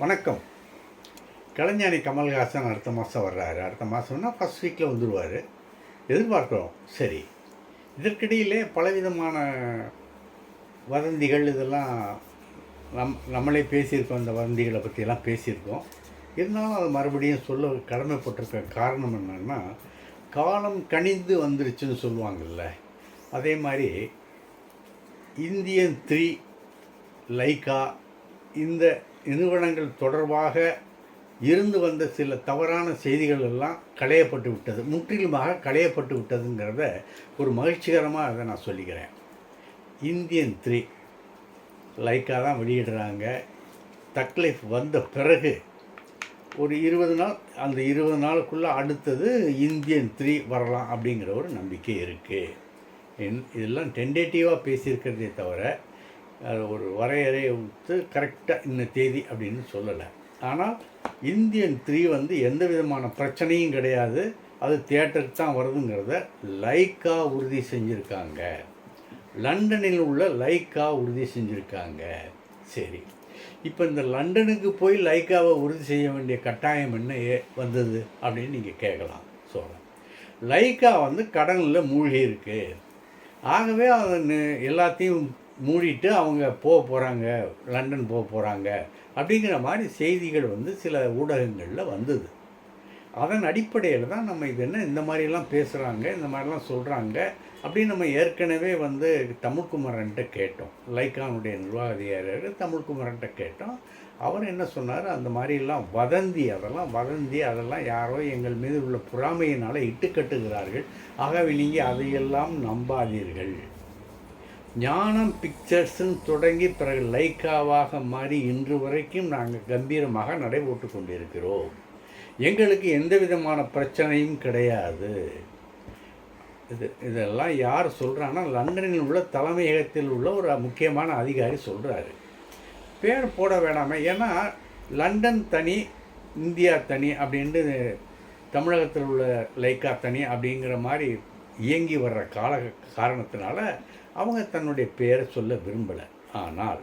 வணக்கம். கலைஞானி கமல்ஹாசன் அடுத்த மாதம் வர்றாரு. அடுத்த மாதம்னா ஃபஸ்ட் வீக்கில் வந்துடுவார் எதிர்பார்க்குறோம். சரி, இதற்கிடையிலே பலவிதமான வதந்திகள் இதெல்லாம் நம்மளே பேசியிருக்கோம். அந்த வதந்திகளை பற்றியெல்லாம் பேசியிருக்கோம். இருந்தாலும் அது மறுபடியும் சொல்ல கடமைப்பட்டிருக்க காரணம் என்னென்னா, காலம் கனிந்து வந்துருச்சுன்னு சொல்லுவாங்கள்ல, அதே மாதிரி இந்தியன் 3, லைக்கா இந்த நிறுவனங்கள் தொடர்பாக இருந்து வந்த சில தவறான செய்திகள் எல்லாம் களையப்பட்டு விட்டது, முற்றிலுமாக களையப்பட்டு விட்டதுங்கிறத ஒரு மகிழ்ச்சிகரமாக அதை நான் சொல்லிக்கிறேன். இந்தியன் 3 லைக்கா தான் வெளியிடுறாங்க. தக் லைஃப் வந்த பிறகு ஒரு 20 நாள், அந்த 20 நாளுக்குள்ளே அடுத்தது இந்தியன் 3 வரலாம் அப்படிங்கிற ஒரு நம்பிக்கை இருக்குது. இதெல்லாம் டென்டேட்டிவாக பேசியிருக்கிறதே தவிர அது ஒரு வரையறையை விட்டு கரெக்டாக இந்த தேதி அப்படின்னு சொல்லலை. ஆனால் இந்தியன் 3 எந்த விதமான பிரச்சனையும் கிடையாது, அது தியேட்டருக்கு தான் வருதுங்கிறத லைக்கா உறுதி செஞ்சுருக்காங்க. லண்டனில் உள்ள லைக்கா உறுதி செஞ்சுருக்காங்க. சரி, இப்போ இந்த லண்டனுக்கு போய் லைக்காவை உறுதி செய்ய வேண்டிய கட்டாயம் என்ன வந்தது அப்படின்னு நீங்கள் கேட்கலாம். சொல்கிறேன், லைக்கா கடனில் மூழ்கி இருக்குது. ஆகவே அதை எல்லாத்தையும் மூடிட்டு அவங்க போகிறாங்க, லண்டன் போகிறாங்க அப்படிங்கிற மாதிரி செய்திகள் சில ஊடகங்களில் வந்தது. அதன் அடிப்படையில் தான் நம்ம இது என்ன இந்த மாதிரிலாம் பேசுகிறாங்க, இந்த மாதிரிலாம் சொல்கிறாங்க அப்படின்னு நம்ம ஏற்கனவே தமிழ்குமரன்ட்ட கேட்டோம். லைக்கானுடைய நிர்வாக அதிகாரி தமிழ்குமரன்ட்ட கேட்டோம். அவர் என்ன சொன்னார், அந்த மாதிரிலாம் அதெல்லாம் யாரோ எங்கள் மீது உள்ள பொறாமையினால் இட்டுக்கட்டுகிறார்கள். ஆகவே நீங்கள் அதையெல்லாம் நம்பாதீர்கள். ஞானம் பிக்சர்ஸ்ன்னு தொடங்கி பிறகு லைக்காவாக மாறி இன்று வரைக்கும் நாங்கள் கம்பீரமாக நடைபோட்டு கொண்டிருக்கிறோம். எங்களுக்கு எந்த விதமான பிரச்சனையும் கிடையாது. இதெல்லாம் யார் சொல்கிறாங்கன்னா, லண்டனில் உள்ள தலைமையகத்தில் உள்ள ஒரு முக்கியமான அதிகாரி சொல்கிறாரு. பேர் போட வேணாமே, ஏன்னா லண்டன் தனி, இந்தியா தனி அப்படின்ட்டு தமிழகத்தில் உள்ள லைக்கா தனி அப்படிங்கிற மாதிரி இயங்கி வர்ற காரணத்தினால அவங்க தன்னுடைய பேரை சொல்ல விரும்பலை. ஆனால்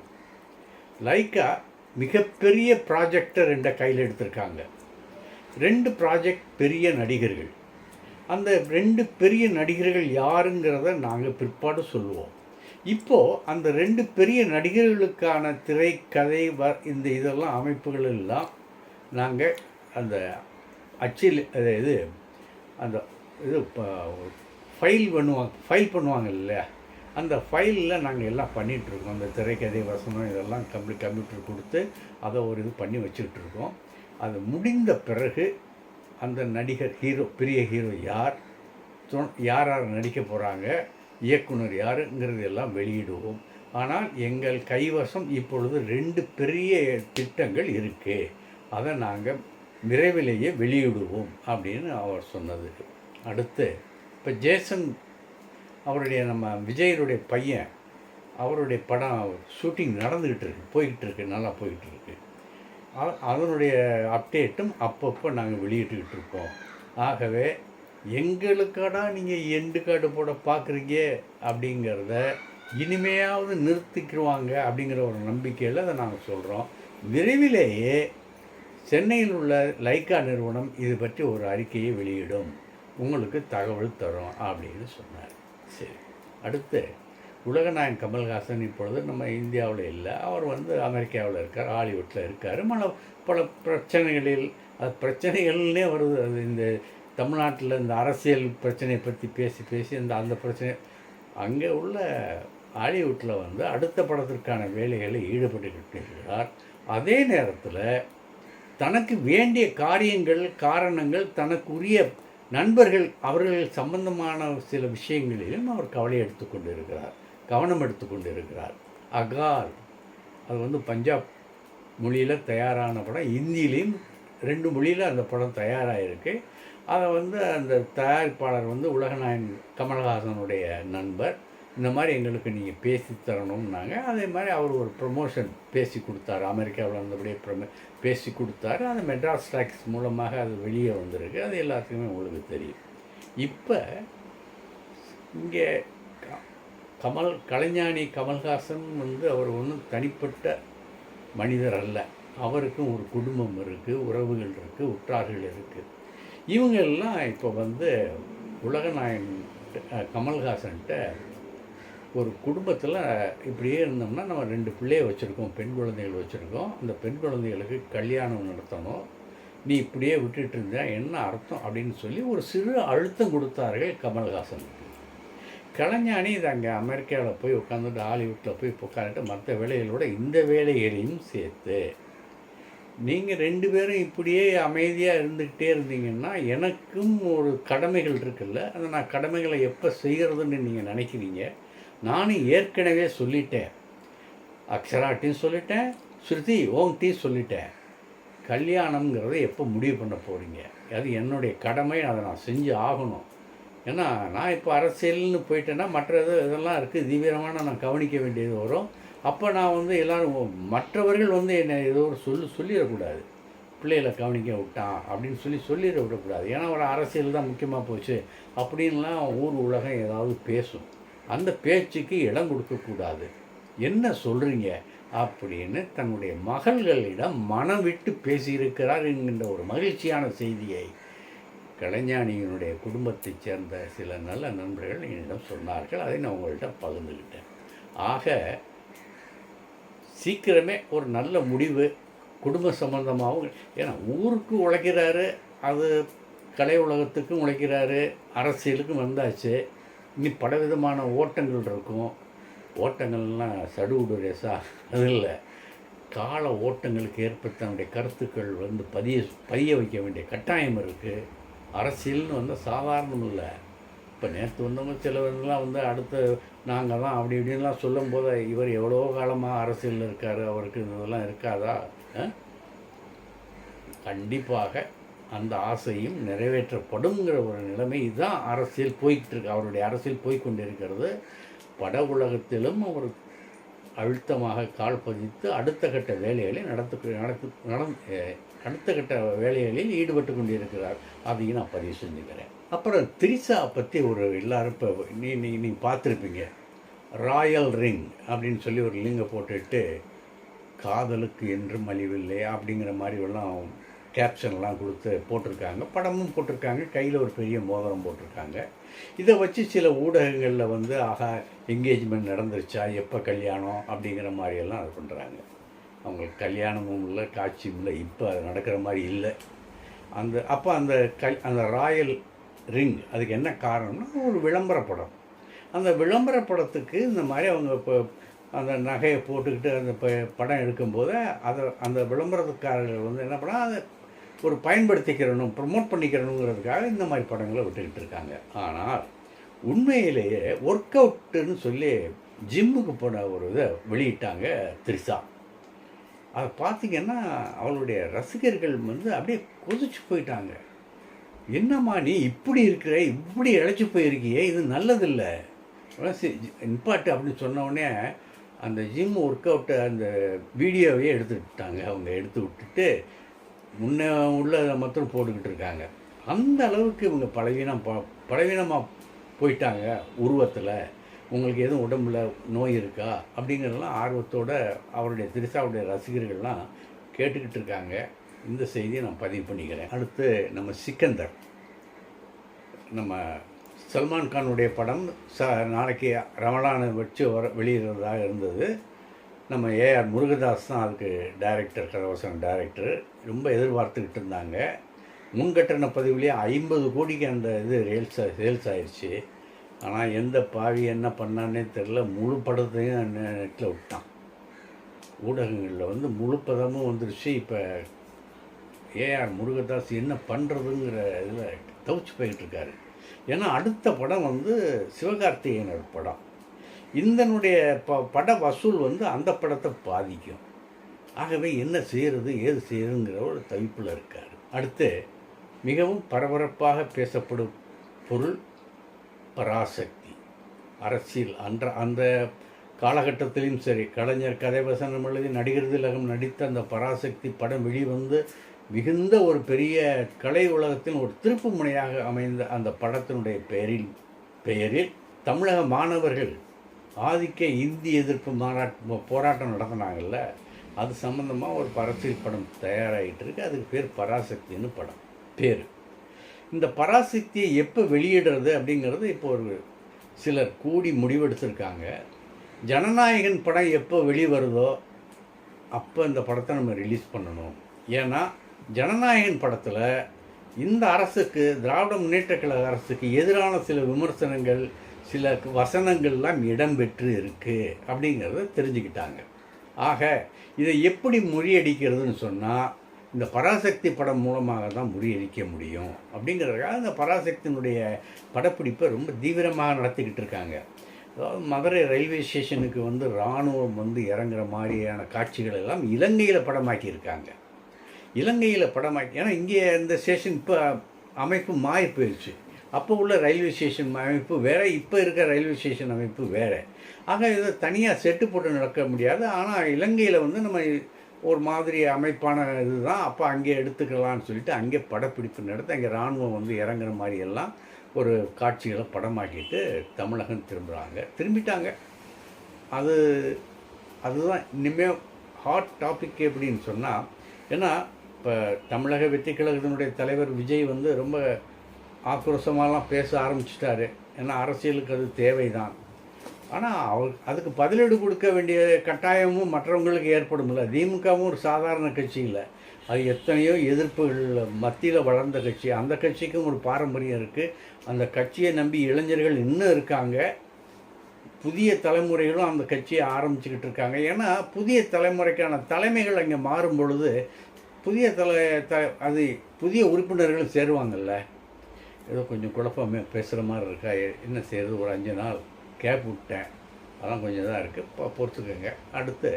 லைக்கா மிகப்பெரிய ப்ராஜெக்டை 2 கையில் எடுத்திருக்காங்க. 2 ப்ராஜெக்ட் பெரிய நடிகர்கள். அந்த 2 பெரிய நடிகர்கள் யாருங்கிறத நாங்கள் பிற்பாடு சொல்லுவோம். இப்போது அந்த 2 பெரிய நடிகர்களுக்கான திரைக்கதை இதெல்லாம் அமைப்புகள் எல்லாம் நாங்கள் அந்த அச்சில் அந்த ஃபைல் பண்ணுவாங்க இல்லையா, அந்த ஃபைலில் நாங்கள் எல்லாம் பண்ணிகிட்ருக்கோம். அந்த திரைக்கதை வசனம் இதெல்லாம் கம்ப்யூட்டர் கொடுத்து அதை ஒரு பண்ணி வச்சுக்கிட்டுருக்கோம். அது முடிந்த பிறகு அந்த நடிகர் பெரிய ஹீரோ யார் நடிக்க போகிறாங்க, இயக்குனர் யாருங்கிறது எல்லாம் வெளியிடுவோம். ஆனால் எங்கள் கைவசம் இப்பொழுது 2 பெரிய திட்டங்கள் இருக்குது, அதை நாங்கள் விரைவிலேயே வெளியிடுவோம் அப்படின்னு அவர் சொன்னது. அடுத்து இப்போ ஜேசன் அவருடைய நம்ம விஜயனுடைய பையன், அவருடைய படம் ஷூட்டிங் போய்கிட்டு இருக்கு, நல்லா போய்கிட்டு. அதனுடைய அப்டேட்டும் அப்பப்போ நாங்கள் வெளியிட்டுக்கிட்டு இருக்கோம். ஆகவே எங்களுக்காடா நீங்கள் எண்டு கார்டு போட பார்க்குறீங்க அப்படிங்கிறத இனிமையாவது நிறுத்திக்கிடுவாங்க அப்படிங்கிற ஒரு நம்பிக்கையில் அதை நாங்கள் சொல்கிறோம். விரைவிலேயே சென்னையில் உள்ள லைக்கா நிறுவனம் இது பற்றி ஒரு அறிக்கையை வெளியிடும், உங்களுக்கு தகவல் தரும் அப்படின்னு சொன்னார். சரி, அடுத்து உலகநாயகன் கமல்ஹாசன் இப்பொழுது நம்ம இந்தியாவில் இல்லை, அவர் அமெரிக்காவில் இருக்கார், ஹாலிவுட்டில் இருக்கார். பல பிரச்சனைகளில் பிரச்சனைகள்னே வருது. அது இந்த தமிழ்நாட்டில் இந்த அரசியல் பிரச்சனையை பற்றி பேசி அந்த பிரச்சனை அங்கே உள்ள ஹாலிவுட்டில் அடுத்த படத்திற்கான வேலைகளில் ஈடுபட்டுக்கிட்டு இருக்கிறார். அதே நேரத்தில் தனக்கு வேண்டிய காரணங்கள், தனக்கு உரிய நண்பர்கள், அவர்கள் சம்பந்தமான சில விஷயங்களிலும் அவர் கவனம் எடுத்துக்கொண்டு இருக்கிறார். அகால் அது பஞ்சாப் மொழியில் தயாரான படம், ஹிந்திலையும் 2 மொழியில் அந்த படம் தயாராகிருக்கு. அதை அந்த தயாரிப்பாளர் உலகநாயகன் கமல்ஹாசனுடைய நண்பர். இந்த மாதிரி எங்களுக்கு நீங்கள் பேசி தரணும்னாங்க. அதே மாதிரி அவர் ஒரு ப்ரமோஷன் பேசி கொடுத்தாரு, அமெரிக்காவில் இருந்தபடியே பேசி கொடுத்தாரு. அது மெட்ராஸ் டாக்ஸ் மூலமாக அது வெளியே வந்திருக்கு, அது எல்லாத்துக்குமே உங்களுக்கு தெரியும். இப்போ இங்கே கலைஞானி கமல்ஹாசன் அவர் ஒன்றும் தனிப்பட்ட மனிதர் அல்ல. அவருக்கும் ஒரு குடும்பம் இருக்குது, உறவுகள் இருக்குது, உற்றார்கள் இருக்குது. இவங்கெல்லாம் இப்போ வந்து உலகநாயகன் கமல்ஹாசன்கிட்ட ஒரு குடும்பத்தில் இப்படியே இருந்தோம்னா நம்ம 2 பிள்ளையை வச்சுருக்கோம், பெண் குழந்தைகள் வச்சுருக்கோம், அந்த பெண் குழந்தைகளுக்கு கல்யாணம் நடத்தணும், நீ இப்படியே விட்டுட்டு இருந்தா என்ன அர்த்தம் அப்படின்னு சொல்லி ஒரு சிறு அழுத்தம் கொடுத்தார்கள் கமல்ஹாசனுக்கு. கலைஞானி இது அங்கே அமெரிக்காவில் போய் உட்காந்துட்டு ஹாலிவுட்டில் போய் உட்காந்துட்டு மற்ற வேலைகளோட இந்த வேலைகளையும் சேர்த்து நீங்கள் 2 பேரும் இப்படியே அமைதியாக இருந்துக்கிட்டே இருந்தீங்கன்னா எனக்கும் ஒரு கடமைகள் இருக்குல்ல, அந்த நான் கடமைகளை எப்போ செய்கிறதுன்னு நீங்கள் நினைக்கிறீங்க. நானும் ஏற்கனவே சொல்லிட்டேன், அக்ஷராட்டையும் சொல்லிட்டேன், ஸ்ருதி ஓங்கிட்டையும் சொல்லிட்டேன், கல்யாணம்ங்கிறத எப்போ முடிவு பண்ண போகிறீங்க, அது என்னுடைய கடமை, அதை நான் செஞ்சு ஆகணும். ஏன்னா நான் இப்போ அரசியல்னு போயிட்டேன்னா மற்ற இதெல்லாம் இருக்குது, தீவிரமான நான் கவனிக்க வேண்டியது வரும். அப்போ நான் வந்து எல்லோரும் மற்றவர்கள் வந்து என்னை ஏதோ ஒரு சொல்லிடக்கூடாது, பிள்ளைகளை கவனிக்க விட்டான் அப்படின்னு சொல்லிட விடக்கூடாது. ஏன்னா ஒரு அரசியல் தான் முக்கியமாக போச்சு அப்படின்லாம் ஊர் உலகம் ஏதாவது பேசும். அந்த பேச்சுக்கு இடம் கொடுக்கக்கூடாது. என்ன சொல்கிறீங்க அப்படின்னு தன்னுடைய மகள்களிடம் மனம் விட்டு பேசியிருக்கிறார் என்கின்ற ஒரு மகிழ்ச்சியான செய்தியை கலைஞானியினுடைய குடும்பத்தைச் சேர்ந்த சில நல்ல நண்பர்கள் என்னிடம் சொன்னார்கள். அதை நான் உங்கள்கிட்ட பகிர்ந்துக்கிட்டேன். ஆக சீக்கிரமே ஒரு நல்ல முடிவு குடும்ப சம்பந்தமாகவும், ஏன்னா ஊருக்கு உழைக்கிறாரு, அது கலை உலகத்துக்கும் உழைக்கிறாரு, அரசியலுக்கும் வந்தாச்சு. இனி பலவிதமான ஓட்டங்கள் இருக்கும். ஓட்டங்கள்லாம் சடுகுடு ரேஸா அது இல்லை, கால ஓட்டங்களுக்கு ஏற்ப தன்னுடைய கருத்துக்கள் வந்து பதிய வைக்க வேண்டிய கட்டாயம் இருக்குது. அரசியல்னு வந்து சாதாரணம் இல்லை. இப்போ நேற்று வந்தவங்க சிலவங்களாம் வந்து அடுத்து நாங்கள் தான் அப்படி இப்படின்லாம் சொல்லும்போது இவர் எவ்வளோ காலமாக அரசியலில் இருக்கார், அவருக்கு இதெல்லாம் இருக்காதா? கண்டிப்பாக அந்த ஆசையும் நிறைவேற்றப்படுங்கிற ஒரு நிலைமை தான் அரசியல் போய்கிட்டு இருக்கு. அவருடைய அரசியல் போய்கொண்டிருக்கிறது. பட உலகத்திலும் அவர் அழுத்தமாக கால் பதித்து அடுத்த கட்ட வேலைகளை அடுத்த கட்ட வேலைகளில் ஈடுபட்டு கொண்டிருக்கிறார். அதையும் நான் பதிவு செஞ்சுக்கிறேன். அப்புறம் திரிஷா பற்றி ஒரு எல்லாரும் இப்போ நீ பார்த்துருப்பீங்க, ராயல் ரிங் அப்படின்னு சொல்லி ஒரு லிங்கை போட்டுட்டு காதலுக்கு என்றும் அழிவில்லை அப்படிங்கிற மாதிரி எல்லாம் கேப்ஷன்லாம் கொடுத்து போட்டிருக்காங்க, படமும் போட்டிருக்காங்க, கையில் ஒரு பெரிய மோதிரம் போட்டிருக்காங்க. இதை வச்சு சில ஊடகங்களில் வந்து ஆகா என்கேஜ்மெண்ட் நடந்துருச்சா, எப்போ கல்யாணம் அப்படிங்கிற மாதிரியெல்லாம் அது பண்ணுறாங்க. அவங்களுக்கு கல்யாணமும் இல்லை, காட்சியும் இல்லை, இப்போ அது நடக்கிற மாதிரி இல்லை. அப்போ அந்த ராயல் ரிங் அதுக்கு என்ன காரணம்னா ஒரு விளம்பர படம். அந்த விளம்பர படத்துக்கு இந்த மாதிரி அவங்க இப்போ அந்த நகையை போட்டுக்கிட்டு அந்த படம் எடுக்கும்போது அந்த விளம்பரத்துக்காரர்கள் வந்து என்ன பண்ணால் அதை ஒரு பயன்படுத்திக்கிறணும், ப்ரமோட் பண்ணிக்கிறணுங்கிறதுக்காக இந்த மாதிரி படங்களை விட்டுக்கிட்டு இருக்காங்க. ஆனால் உண்மையிலேயே ஒர்க் அவுட்டுன்னு சொல்லி ஜிம்முக்கு போன ஒரு இதை வெளியிட்டாங்க திரிஷா. அதை பார்த்திங்கன்னா அவளுடைய ரசிகர்கள் வந்து அப்படியே கொதிச்சு போயிட்டாங்க. என்னம்மா நீ இப்படி இருக்கிற, இப்படி இழைச்சி போயிருக்கியே, இது நல்லதில்லை, இன்பாட்டு அப்படின்னு சொன்னோடனே அந்த ஜிம் ஒர்க் அவுட்டை அந்த வீடியோவையே எடுத்துக்கிட்டாங்க. அவங்க எடுத்து விட்டுட்டு முன்னே உள்ளதை மட்டும் போட்டுக்கிட்டு இருக்காங்க. அந்த அளவுக்கு இவங்க பலவீனமாக போயிட்டாங்க உருவத்தில். உங்களுக்கு எதுவும் உடம்புல நோய் இருக்கா அப்படிங்கிறதெல்லாம் ஆர்வத்தோடு அவருடைய திரிஷாவுடைய ரசிகர்கள்லாம் கேட்டுக்கிட்டு இருக்காங்க. இந்த செய்தியை நான் பதிவு பண்ணிக்கிறேன். அடுத்து நம்ம சிக்கந்தர், நம்ம சல்மான் கானுடைய படம் நாளைக்கு ரமலானை வச்சு வெளியிடுறதாக இருந்தது. நம்ம ஏஆர் முருகதாஸ் தான் அதுக்கு டைரக்டர், கதவசன டைரக்டர். ரொம்ப எதிர்பார்த்துக்கிட்டு இருந்தாங்க. முன்கட்டண பதிவுலேயே 50 கோடிக்கு அந்த இது சேல்ஸ் ஆயிடுச்சு. ஆனால் எந்த பாவி என்ன பண்ணான்னே தெரில, முழு படத்தையும் நெட்டில் விட்டான். ஊடகங்களில் வந்து முழு படமும் வந்துருச்சு. இப்போ ஏஆர் முருகதாஸ் என்ன பண்ணுறதுங்கிற இதில் தவிச்சு போய்கிட்டு இருக்காரு. ஏன்னா அடுத்த படம் வந்து சிவகார்த்திகேயனோட படம். இந்தனுடைய பட வசூல் வந்து அந்த படத்தை பாதிக்கும். ஆகவே என்ன செய்கிறது ஏது செய்கிறதுங்கிற ஒரு தவிப்பில் இருக்கார். அடுத்து மிகவும் பரபரப்பாக பேசப்படும் பொருள் பராசக்தி. அரசியல் அந்த காலகட்டத்திலையும் சரி, கலைஞர் கதைவசனம் எழுதி நடிகர் திலகம் நடித்த அந்த பராசக்தி படம் வெளிவந்து மிகுந்த ஒரு பெரிய கலை உலகத்தின் ஒரு திருப்பு முனையாக அமைந்த அந்த படத்தினுடைய பெயரில் தமிழக மாணவர்கள் ஆதிக்க இந்தி எதிர்ப்பு போராட்டம் நடத்தினாங்கல்ல, அது சம்மந்தமாக ஒரு அரசியல் படம் தயாராகிட்டு இருக்கு. அதுக்கு பேர் பராசக்தின்னு படம் பேர். இந்த பராசக்தியை எப்போ வெளியிடுறது அப்படிங்கிறது இப்போ ஒரு சிலர் கூடி முடிவெடுத்திருக்காங்க. ஜனநாயகன் படம் எப்போ வெளிவருதோ அப்போ இந்த படத்தை நம்ம ரிலீஸ் பண்ணணும். ஏன்னா ஜனநாயகன் படத்தில் இந்த அரசுக்கு, திராவிட முன்னேற்ற கழக அரசுக்கு எதிரான சில விமர்சனங்கள், சில வசனங்கள்லாம் இடம்பெற்று இருக்குது அப்படிங்கிறத தெரிஞ்சுக்கிட்டாங்க. ஆக இதை எப்படி முறியடிக்கிறதுன்னு சொன்னால் இந்த பராசக்தி படம் மூலமாக தான் முறியடிக்க முடியும். அப்படிங்கிறதுக்காக இந்த பராசக்தியினுடைய படப்பிடிப்பை ரொம்ப தீவிரமாக நடத்திக்கிட்டு இருக்காங்க. அதாவது மதுரை ரயில்வே ஸ்டேஷனுக்கு இராணுவம் இறங்குற மாதிரியான காட்சிகள் எல்லாம் இலங்கையில் படமாக்கியிருக்காங்க. இலங்கையில் படமாக்கி, ஏன்னா இங்கே இந்த ஸ்டேஷன் இப்போ அமைப்பு மாறி போயிடுச்சு. அப்போ உள்ள ரயில்வே ஸ்டேஷன் அமைப்பு வேறு, இப்போ இருக்கிற ரயில்வே ஸ்டேஷன் அமைப்பு வேறு. ஆக இதை தனியாக செட்டு போட்டு நடக்க முடியாது. ஆனால் இலங்கையில் நம்ம ஒரு மாதிரி அமைப்பான இதுதான். அப்போ அங்கே எடுத்துக்கலான்னு சொல்லிட்டு அங்கே படப்பிடிப்பு நடத்தி அங்கே இராணுவம் இறங்குற மாதிரியெல்லாம் ஒரு காட்சிகளை படமாக்கிட்டு தமிழகம் திரும்பிட்டாங்க. அதுதான் இனிமேல் ஹாட் டாபிக் எப்படின்னு சொன்னால், ஏன்னா இப்போ தமிழக வெற்றி கழகத்தினுடைய தலைவர் விஜய் ரொம்ப ஆக்ரோஷமாலாம் பேச ஆரம்பிச்சிட்டாரு. ஏன்னா அரசியலுக்கு அது தேவைதான். ஆனால் அதுக்கு பதிலீடு கொடுக்க வேண்டிய கட்டாயமும் மற்றவங்களுக்கு ஏற்படும்ல. திமுகவும் ஒரு சாதாரண கட்சி இல்லை. அது எத்தனையோ எதிர்ப்புகள் மத்தியில் வளர்ந்த கட்சி. அந்த கட்சிக்கும் ஒரு பாரம்பரியம் இருக்குது. அந்த கட்சியை நம்பி இளைஞர்கள் இன்னும் இருக்காங்க. புதிய தலைமுறைகளும் அந்த கட்சியை ஆரம்பிச்சுக்கிட்டு இருக்காங்க. ஏன்னா புதிய தலைமுறைக்கான தலைமைகள் அங்கே மாறும் பொழுது புதிய உறுப்பினர்களும் சேருவாங்கல்ல. ஏதோ கொஞ்சம் குழப்பமே பேசுகிற மாதிரி இருக்கா, என்ன செய்யறது? ஒரு 5 நாள் கேப் விட்டேன், அதெல்லாம் கொஞ்சம் தான் இருக்குது, பொறுத்துக்கோங்க. அடுத்து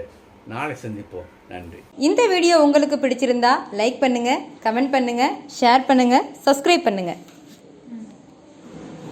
நாளை சந்திப்போம். நன்றி. இந்த வீடியோ உங்களுக்கு பிடிச்சிருந்தா லைக் பண்ணுங்கள், கமெண்ட் பண்ணுங்கள், ஷேர் பண்ணுங்கள், சப்ஸ்கிரைப் பண்ணுங்கள்.